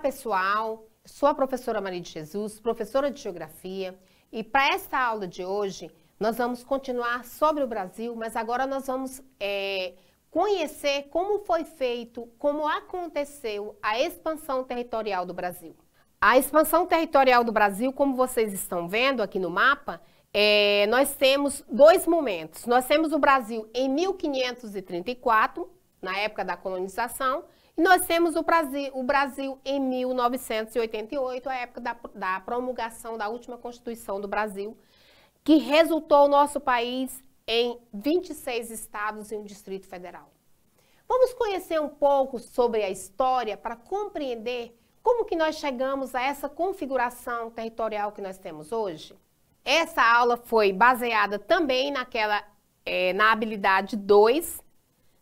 pessoal, sou a professora Maria de Jesus, professora de Geografia, e para esta aula de hoje nós vamos continuar sobre o Brasil, mas agora nós vamos conhecer como foi feito, como aconteceu a expansão territorial do Brasil. A expansão territorial do Brasil, como vocês estão vendo aqui no mapa, nós temos dois momentos. Nós temos o Brasil em 1534, na época da colonização, e nós temos o Brasil em 1988, a época da promulgação da última Constituição do Brasil, que resultou o nosso país em 26 estados e um Distrito Federal. Vamos conhecer um pouco sobre a história para compreender como que nós chegamos a essa configuração territorial que nós temos hoje. Essa aula foi baseada também na habilidade 2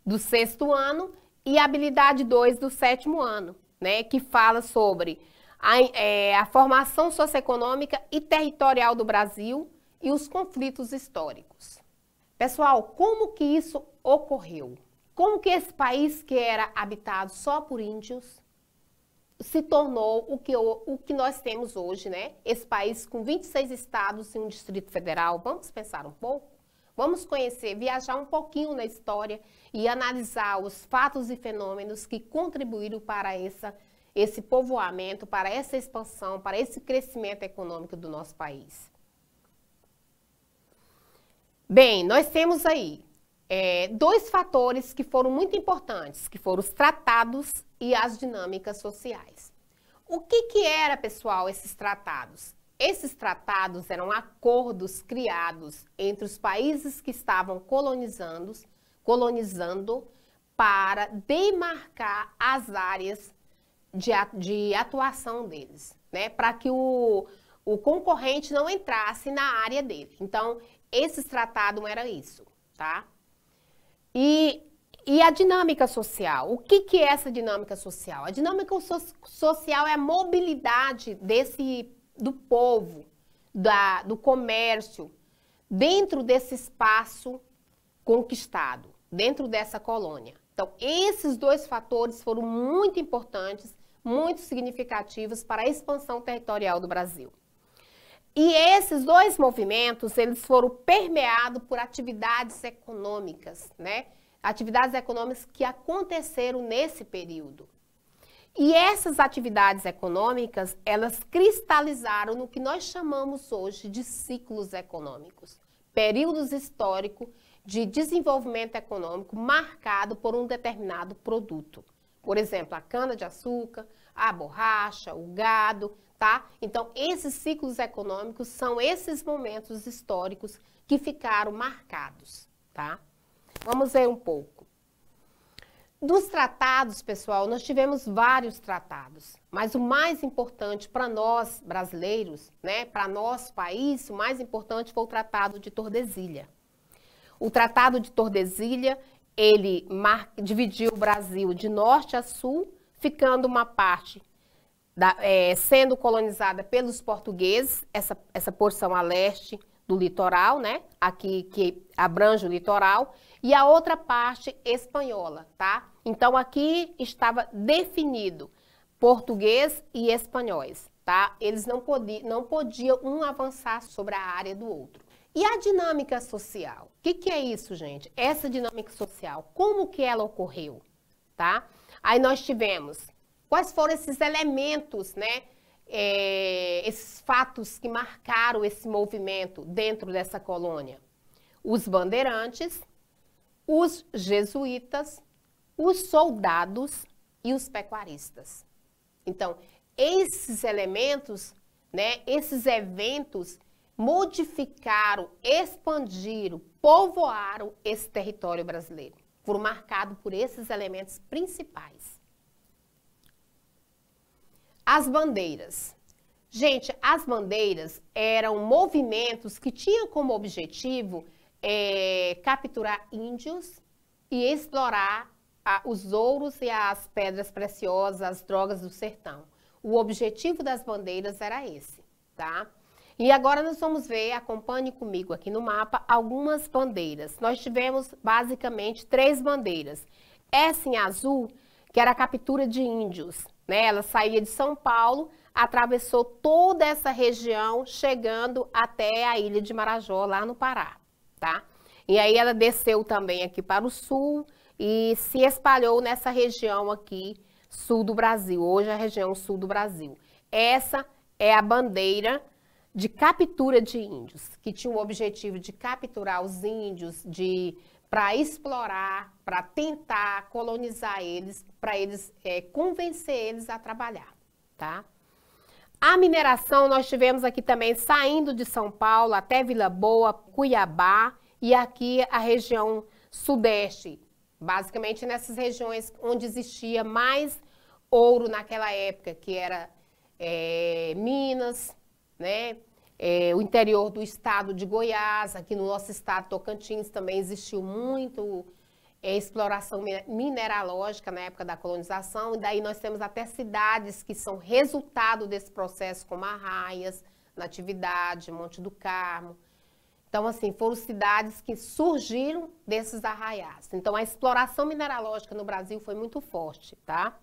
do 6º ano e habilidade 2 do 7º ano, né, que fala sobre a formação socioeconômica e territorial do Brasil e os conflitos históricos. Pessoal, como que isso ocorreu? Como que esse país que era habitado só por índios se tornou o que nós temos hoje, né? Esse país com 26 estados e um Distrito Federal. Vamos pensar um pouco? Vamos conhecer, viajar um pouquinho na história e analisar os fatos e fenômenos que contribuíram para esse povoamento, para essa expansão, para esse crescimento econômico do nosso país. Bem, nós temos aí dois fatores que foram muito importantes, que foram os tratados e as dinâmicas sociais. O que era, pessoal, esses tratados? Esses tratados eram acordos criados entre os países que estavam colonizando para demarcar as áreas de atuação deles, né? Para que o concorrente não entrasse na área dele. Então, esses tratados eram isso, tá? E a dinâmica social? O que é essa dinâmica social? A dinâmica social é a mobilidade do povo, do comércio, dentro desse espaço conquistado, dentro dessa colônia. Então, esses dois fatores foram muito importantes, muito significativos para a expansão territorial do Brasil. E esses dois movimentos, eles foram permeados por atividades econômicas, né? Atividades econômicas que aconteceram nesse período. E essas atividades econômicas, elas cristalizaram no que nós chamamos hoje de ciclos econômicos. Períodos históricos de desenvolvimento econômico marcado por um determinado produto. Por exemplo, a cana-de-açúcar, a borracha, o gado, tá? Então, esses ciclos econômicos são esses momentos históricos que ficaram marcados, tá? Vamos ver um pouco. Dos tratados, pessoal, nós tivemos vários tratados, mas o mais importante para nós brasileiros, né, para nosso país, o mais importante foi o Tratado de Tordesilhas. O Tratado de Tordesilhas, ele dividiu o Brasil de norte a sul, ficando uma parte sendo colonizada pelos portugueses, essa porção a leste do litoral, né? Aqui que abrange o litoral, e a outra parte espanhola, tá? Então aqui estava definido português e espanhóis, tá? Eles não podiam um avançar sobre a área do outro. E a dinâmica social? O que é isso, gente? Essa dinâmica social, como que ela ocorreu, tá? Aí nós tivemos quais foram esses elementos, né? Esses fatos que marcaram esse movimento dentro dessa colônia. Os bandeirantes, os jesuítas, os soldados e os pecuaristas. Então, esses elementos, né, esses eventos modificaram, expandiram, povoaram esse território brasileiro. Foram marcados por esses elementos principais. As bandeiras. Gente, as bandeiras eram movimentos que tinham como objetivo capturar índios e explorar os ouros e as pedras preciosas, as drogas do sertão. O objetivo das bandeiras era esse, tá? E agora nós vamos ver, acompanhe comigo aqui no mapa, algumas bandeiras. Nós tivemos basicamente 3 bandeiras. Essa em azul, que era a captura de índios, né? Ela saía de São Paulo, atravessou toda essa região, chegando até a ilha de Marajó, lá no Pará, tá? E aí ela desceu também aqui para o sul e se espalhou nessa região aqui, sul do Brasil, hoje é a região sul do Brasil. Essa é a bandeira de captura de índios, que tinha o objetivo de capturar os índios, para explorar, para tentar colonizar eles, para eles convencer eles a trabalhar, tá? A mineração nós tivemos aqui também saindo de São Paulo até Vila Boa, Cuiabá e aqui a região sudeste, basicamente nessas regiões onde existia mais ouro naquela época, que era Minas, né? O interior do estado de Goiás, aqui no nosso estado Tocantins também existiu muito exploração mineralógica na época da colonização, e daí nós temos até cidades que são resultado desse processo, como Arraias, Natividade, Monte do Carmo. Então, assim, foram cidades que surgiram desses arraiais. Então, a exploração mineralógica no Brasil foi muito forte, tá?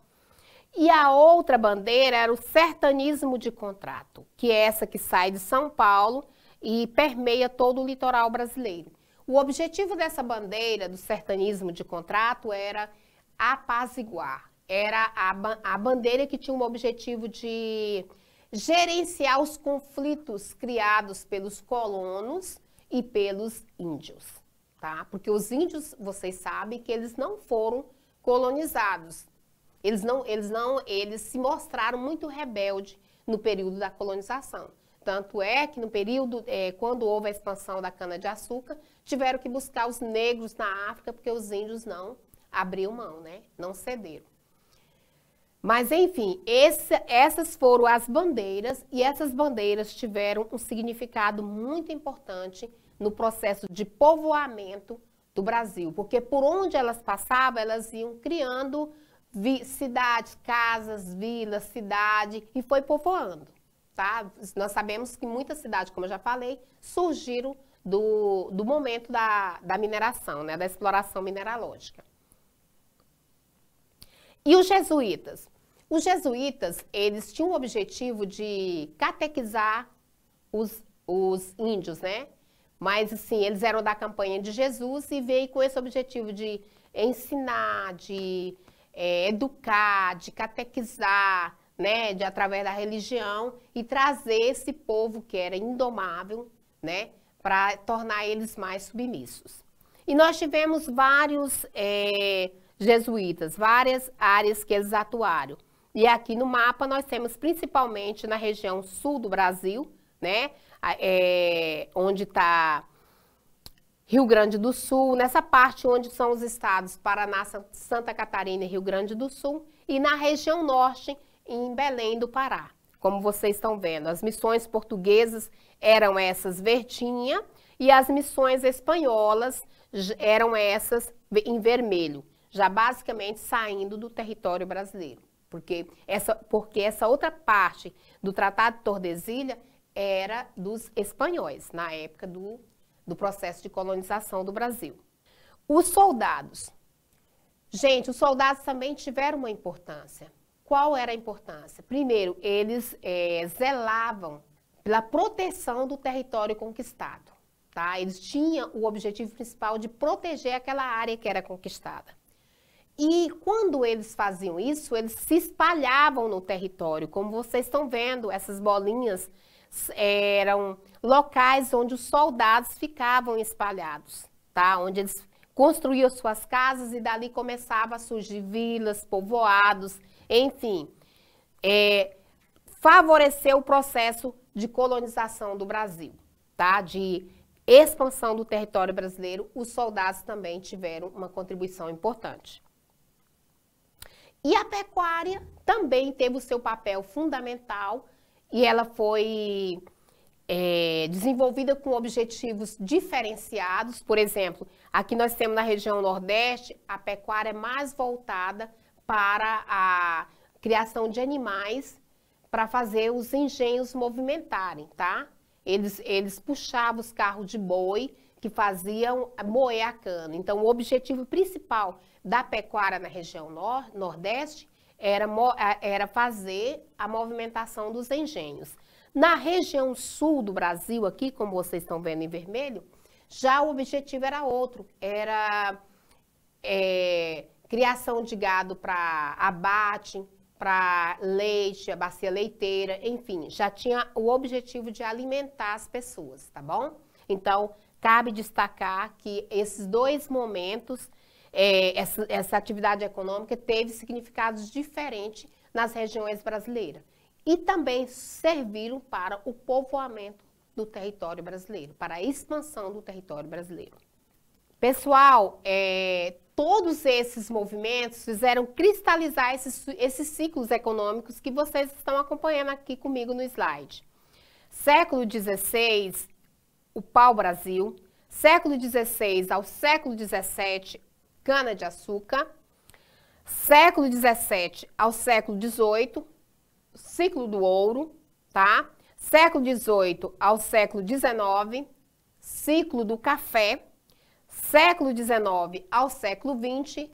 E a outra bandeira era o sertanismo de contrato, que é essa que sai de São Paulo e permeia todo o litoral brasileiro. O objetivo dessa bandeira do sertanismo de contrato era apaziguar. Era a bandeira que tinha um objetivo de gerenciar os conflitos criados pelos colonos e pelos índios, tá? Porque os índios, vocês sabem que eles não foram colonizados. Eles se mostraram muito rebeldes no período da colonização. Tanto é que no período, quando houve a expansão da cana-de-açúcar, tiveram que buscar os negros na África, porque os índios não abriam mão, né? Não cederam. Mas, enfim, essas foram as bandeiras, e essas bandeiras tiveram um significado muito importante no processo de povoamento do Brasil, porque por onde elas passavam, elas iam criando cidades, casas, vilas, cidade, e foi povoando, tá? Nós sabemos que muitas cidades, como eu já falei, surgiram do momento da mineração, né? Da exploração mineralógica. E os jesuítas? Os jesuítas, eles tinham o objetivo de catequizar os índios, né? Mas, assim, eles eram da campanha de Jesus e veio com esse objetivo de ensinar, de educar, de catequizar, né, através da religião e trazer esse povo que era indomável, né, para tornar eles mais submissos. E nós tivemos vários jesuítas, várias áreas que eles atuaram. E aqui no mapa nós temos principalmente na região sul do Brasil, né, onde está Rio Grande do Sul, nessa parte onde são os estados Paraná, Santa Catarina e Rio Grande do Sul, e na região norte, em Belém do Pará. Como vocês estão vendo, as missões portuguesas eram essas verdinha e as missões espanholas eram essas em vermelho, já basicamente saindo do território brasileiro. Porque essa outra parte do Tratado de Tordesilhas era dos espanhóis, na época do processo de colonização do Brasil. Os soldados. Gente, os soldados também tiveram uma importância. Qual era a importância? Primeiro, eles zelavam pela proteção do território conquistado, tá? Eles tinham o objetivo principal de proteger aquela área que era conquistada. E quando eles faziam isso, eles se espalhavam no território. Como vocês estão vendo, essas bolinhas eram locais onde os soldados ficavam espalhados, tá? Onde eles construíam suas casas e dali começava a surgir vilas, povoados, enfim, favoreceu o processo de colonização do Brasil, tá? De expansão do território brasileiro, os soldados também tiveram uma contribuição importante. E a pecuária também teve o seu papel fundamental e ela foi desenvolvida com objetivos diferenciados. Por exemplo, aqui nós temos na região Nordeste, a pecuária mais voltada para a criação de animais para fazer os engenhos movimentarem, tá? Eles puxavam os carros de boi que faziam moer a cana. Então, o objetivo principal da pecuária na região Nordeste era fazer a movimentação dos engenhos. Na região sul do Brasil, aqui, como vocês estão vendo em vermelho, já o objetivo era outro, era criação de gado para abate, para leite, a bacia leiteira, enfim, já tinha o objetivo de alimentar as pessoas, tá bom? Então, cabe destacar que esses dois momentos, essa atividade econômica teve significados diferentes nas regiões brasileiras e também serviram para o povoamento do território brasileiro, para a expansão do território brasileiro. Pessoal, todos esses movimentos fizeram cristalizar esses ciclos econômicos que vocês estão acompanhando aqui comigo no slide. Século XVI, o pau-brasil. Século XVI ao século XVII, cana-de-açúcar. Século XVII ao século XVIII, ciclo do ouro, tá? Século XVIII ao século XIX, ciclo do café. Século XIX ao século XX,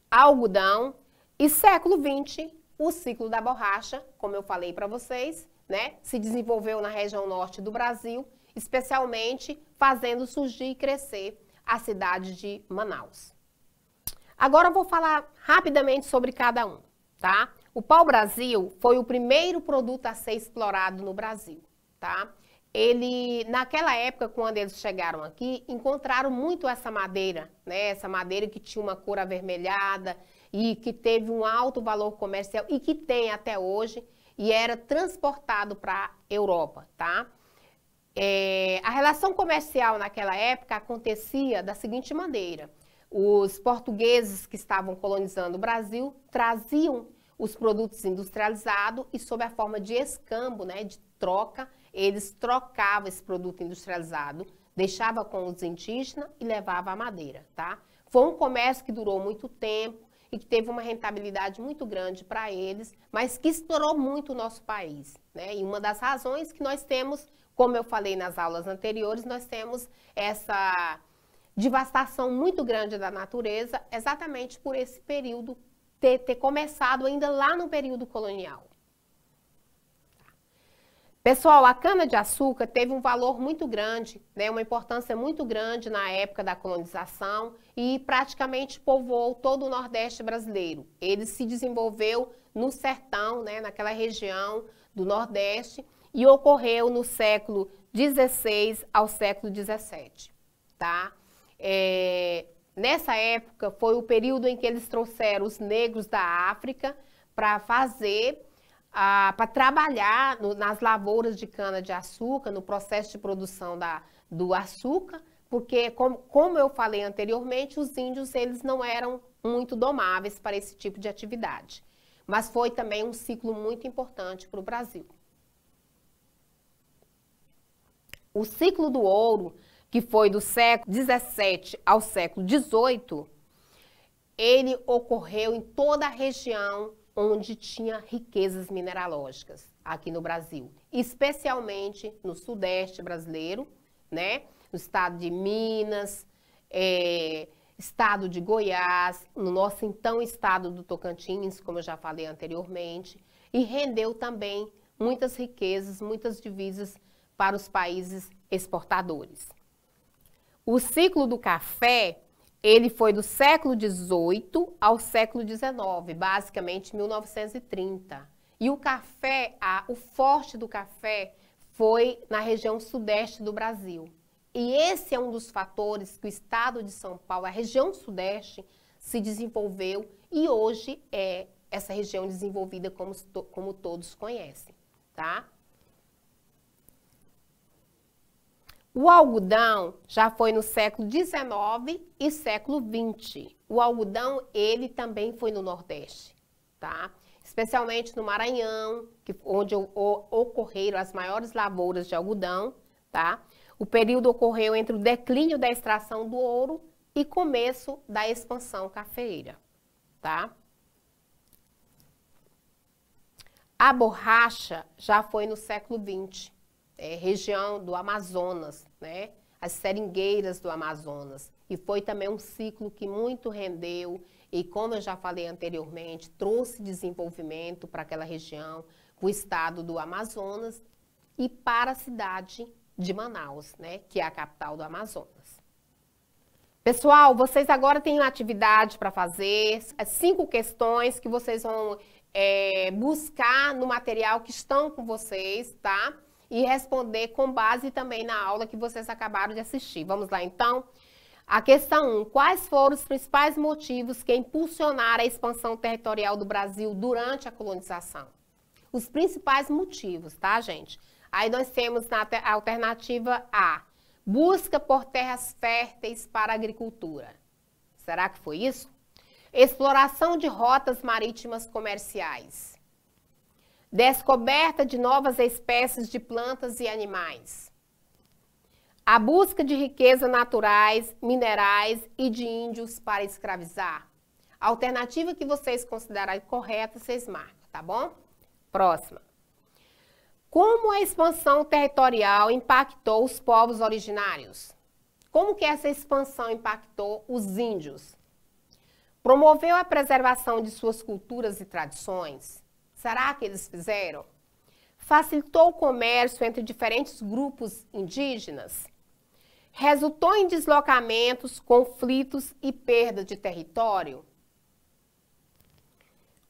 algodão. E século XX, o ciclo da borracha, como eu falei para vocês, né? Se desenvolveu na região norte do Brasil, especialmente fazendo surgir e crescer a cidade de Manaus. Agora eu vou falar rapidamente sobre cada um, tá? O pau-brasil foi o primeiro produto a ser explorado no Brasil, tá? Naquela época, quando eles chegaram aqui, encontraram muito essa madeira, né? Essa madeira que tinha uma cor avermelhada e que teve um alto valor comercial e que tem até hoje e era transportado para a Europa, tá? A relação comercial naquela época acontecia da seguinte maneira: os portugueses que estavam colonizando o Brasil traziam os produtos industrializados e sob a forma de escambo, né, de troca, eles trocavam esse produto industrializado, deixava com os indígenas e levava a madeira, tá? Foi um comércio que durou muito tempo e que teve uma rentabilidade muito grande para eles, mas que estourou muito o nosso país, né? E uma das razões que nós temos, como eu falei nas aulas anteriores, nós temos essa devastação muito grande da natureza, exatamente por esse período ter começado ainda lá no período colonial. Pessoal, a cana-de-açúcar teve um valor muito grande, né, uma importância muito grande na época da colonização e praticamente povoou todo o Nordeste brasileiro. Ele se desenvolveu no sertão, né, naquela região do Nordeste, e ocorreu no século XVI ao século XVII, tá? Nessa época foi o período em que eles trouxeram os negros da África para para trabalhar nas lavouras de cana-de-açúcar, no processo de produção do açúcar, porque, como eu falei anteriormente, os índios eles não eram muito domáveis para esse tipo de atividade. Mas foi também um ciclo muito importante para o Brasil. O ciclo do ouro, que foi do século XVII ao século XVIII, ele ocorreu em toda a região onde tinha riquezas mineralógicas aqui no Brasil, especialmente no sudeste brasileiro, né? No estado de Minas, estado de Goiás, no nosso então estado do Tocantins, como eu já falei anteriormente, e rendeu também muitas riquezas, muitas divisas para os países exportadores. O ciclo do café, ele foi do século XVIII ao século XIX, basicamente 1930. E o café, o forte do café foi na região sudeste do Brasil. E esse é um dos fatores que o estado de São Paulo, a região sudeste, se desenvolveu e hoje é essa região desenvolvida como todos conhecem, tá? O algodão já foi no século XIX e século XX. O algodão, ele também foi no Nordeste, tá? Especialmente no Maranhão, onde ocorreram as maiores lavouras de algodão, tá? O período ocorreu entre o declínio da extração do ouro e começo da expansão cafeeira, tá? A borracha já foi no século XX. Região do Amazonas, né? As seringueiras do Amazonas. E foi também um ciclo que muito rendeu e, como eu já falei anteriormente, trouxe desenvolvimento para aquela região, para o estado do Amazonas e para a cidade de Manaus, né, que é a capital do Amazonas. Pessoal, vocês agora têm uma atividade para fazer, 5 questões que vocês vão buscar no material que estão com vocês, tá? E responder com base também na aula que vocês acabaram de assistir. Vamos lá, então? A questão 1. Quais foram os principais motivos que impulsionaram a expansão territorial do Brasil durante a colonização? Os principais motivos, tá, gente? Aí nós temos na alternativa A, busca por terras férteis para a agricultura. Será que foi isso? Exploração de rotas marítimas comerciais. Descoberta de novas espécies de plantas e animais. A busca de riquezas naturais, minerais e de índios para escravizar. A alternativa que vocês considerarem correta, vocês marcam, tá bom? Próxima. Como a expansão territorial impactou os povos originários? Como que essa expansão impactou os índios? Promoveu a preservação de suas culturas e tradições? Será que eles fizeram? Facilitou o comércio entre diferentes grupos indígenas? Resultou em deslocamentos, conflitos e perda de território?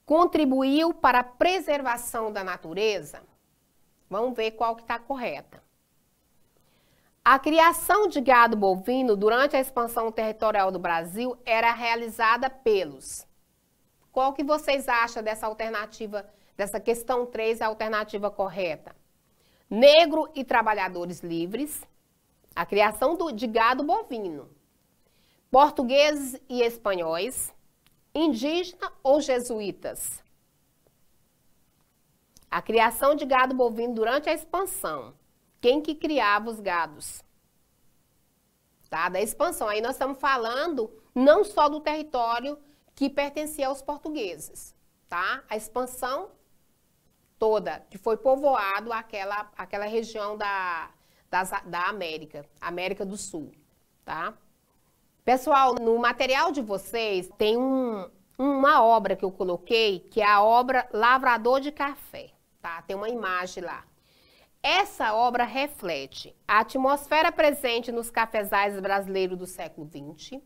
Contribuiu para a preservação da natureza? Vamos ver qual que está correta. A criação de gado bovino durante a expansão territorial do Brasil era realizada pelos. Qual que vocês acham dessa alternativa, dessa questão 3, a alternativa correta? Negro e trabalhadores livres. A criação de gado bovino. Portugueses e espanhóis. Indígena ou jesuítas? A criação de gado bovino durante a expansão. Quem que criava os gados? Tá? Da expansão. Aí nós estamos falando não só do território que pertencia aos portugueses, tá? A expansão toda, que foi povoado aquela região da América do Sul, tá? Pessoal, no material de vocês tem uma obra que eu coloquei, que é a obra Lavrador de Café, tá? Tem uma imagem lá. Essa obra reflete a atmosfera presente nos cafezais brasileiros do século XX,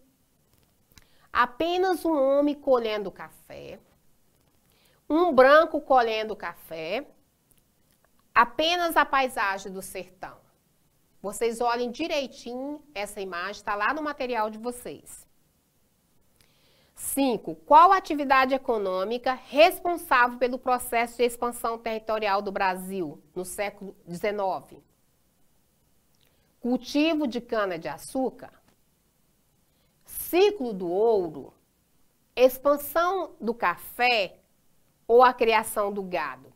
apenas um homem colhendo café, um branco colhendo café, apenas a paisagem do sertão. Vocês olhem direitinho essa imagem, está lá no material de vocês. 5. Qual a atividade econômica responsável pelo processo de expansão territorial do Brasil no século XIX? Cultivo de cana-de-açúcar? Ciclo do ouro? Expansão do café ou a criação do gado?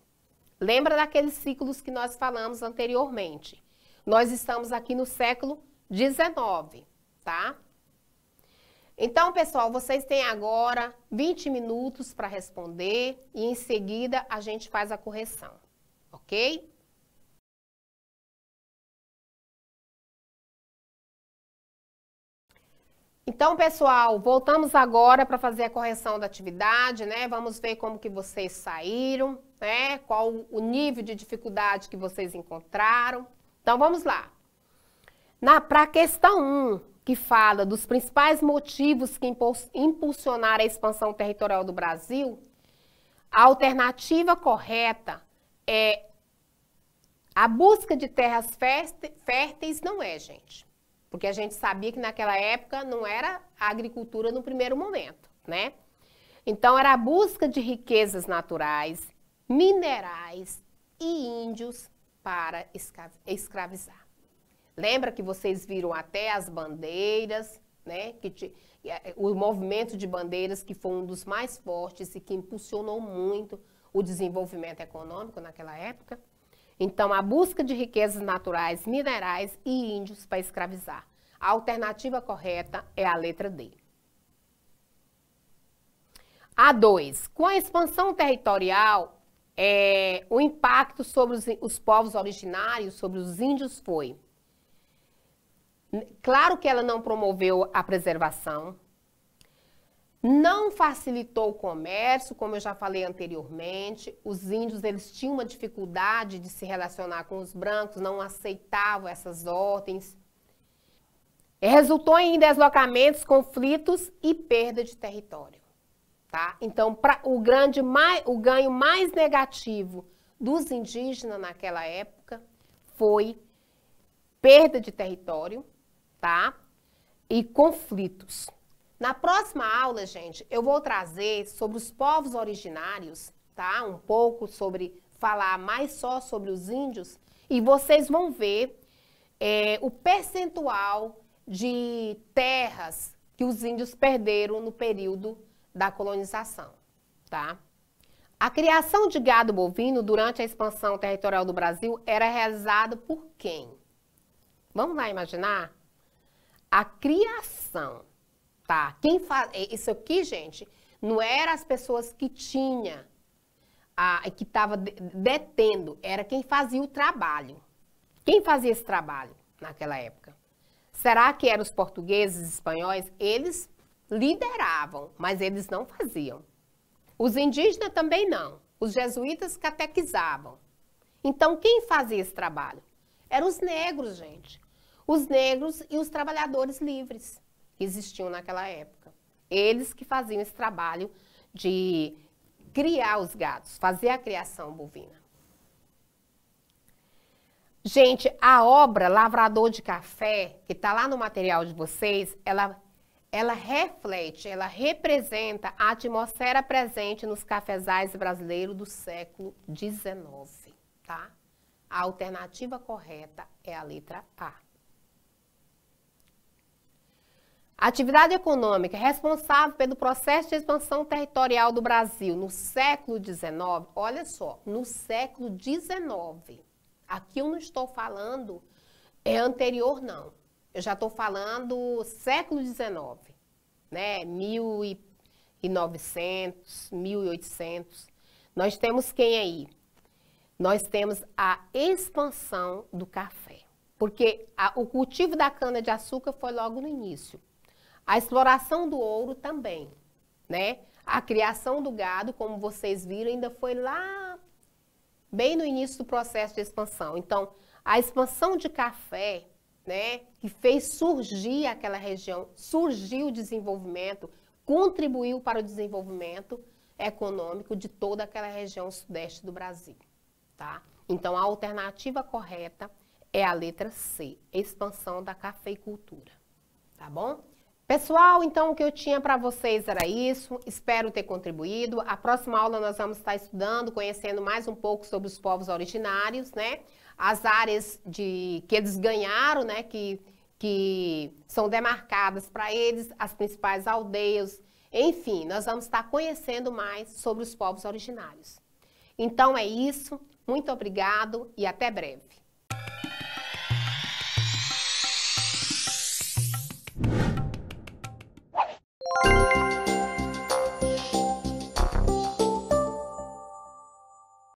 Lembra daqueles ciclos que nós falamos anteriormente? Nós estamos aqui no século XIX, tá? Então, pessoal, vocês têm agora 20 minutos para responder e em seguida a gente faz a correção, ok? Então, pessoal, voltamos agora para fazer a correção da atividade, né? Vamos ver como que vocês saíram, né? Qual o nível de dificuldade que vocês encontraram. Então, vamos lá. Para a questão 1, que fala dos principais motivos que impulsionaram a expansão territorial do Brasil, a alternativa correta é a busca de terras férteis, não é, gente. Porque a gente sabia que naquela época não era a agricultura no primeiro momento, né? Então, era a busca de riquezas naturais, minerais e índios para escravizar. Lembra que vocês viram até as bandeiras, né? O movimento de bandeiras que foi um dos mais fortes e que impulsionou muito o desenvolvimento econômico naquela época. Então, a busca de riquezas naturais, minerais e índios para escravizar. A alternativa correta é a letra D. A 2. Com a expansão territorial, o impacto sobre os povos originários, sobre os índios foi... Claro que ela não promoveu a preservação, Não facilitou o comércio, como eu já falei anteriormente. Os índios, eles tinham uma dificuldade de se relacionar com os brancos, não aceitavam essas ordens. Resultou em deslocamentos, conflitos e perda de território. Tá? Então, o ganho mais negativo dos indígenas naquela época foi perda de território, tá? E conflitos. Na próxima aula, gente, eu vou trazer sobre os povos originários, tá? Um pouco sobre, falar mais só sobre os índios, e vocês vão ver o percentual de terras que os índios perderam no período da colonização, tá? A criação de gado bovino durante a expansão territorial do Brasil era realizada por quem? Vamos lá imaginar? A criação, tá? Quem faz isso aqui, gente, não era as pessoas que tinha, que estava detendo, era quem fazia o trabalho. Quem fazia esse trabalho naquela época? Será que eram os portugueses, os espanhóis? Eles lideravam, mas eles não faziam. Os indígenas também não. Os jesuítas catequizavam. Então, quem fazia esse trabalho? Eram os negros, gente. Os negros e os trabalhadores livres que existiam naquela época. Eles que faziam esse trabalho de criar os gados, fazer a criação bovina. Gente, a obra Lavrador de Café, que está lá no material de vocês, ela reflete, ela representa a atmosfera presente nos cafezais brasileiros do século XIX, tá? A alternativa correta é a letra A. A atividade econômica responsável pelo processo de expansão territorial do Brasil no século XIX, olha só, no século XIX. Aqui eu não estou falando anterior, não. Eu já estou falando século XIX, né? 1900, 1800. Nós temos quem aí? Nós temos a expansão do café. Porque o cultivo da cana-de-açúcar foi logo no início. A exploração do ouro também, né? A criação do gado, como vocês viram, ainda foi lá bem no início do processo de expansão. Então, a expansão de café, né, que fez surgir aquela região, surgiu o desenvolvimento, contribuiu para o desenvolvimento econômico de toda aquela região sudeste do Brasil, tá? Então, a alternativa correta é a letra C, expansão da cafeicultura, tá bom? Pessoal, então o que eu tinha para vocês era isso, espero ter contribuído. A próxima aula nós vamos estar estudando, conhecendo mais um pouco sobre os povos originários, né? As áreas que eles ganharam, né? Que são demarcadas para eles, as principais aldeias, enfim, nós vamos estar conhecendo mais sobre os povos originários. Então é isso, muito obrigado e até breve.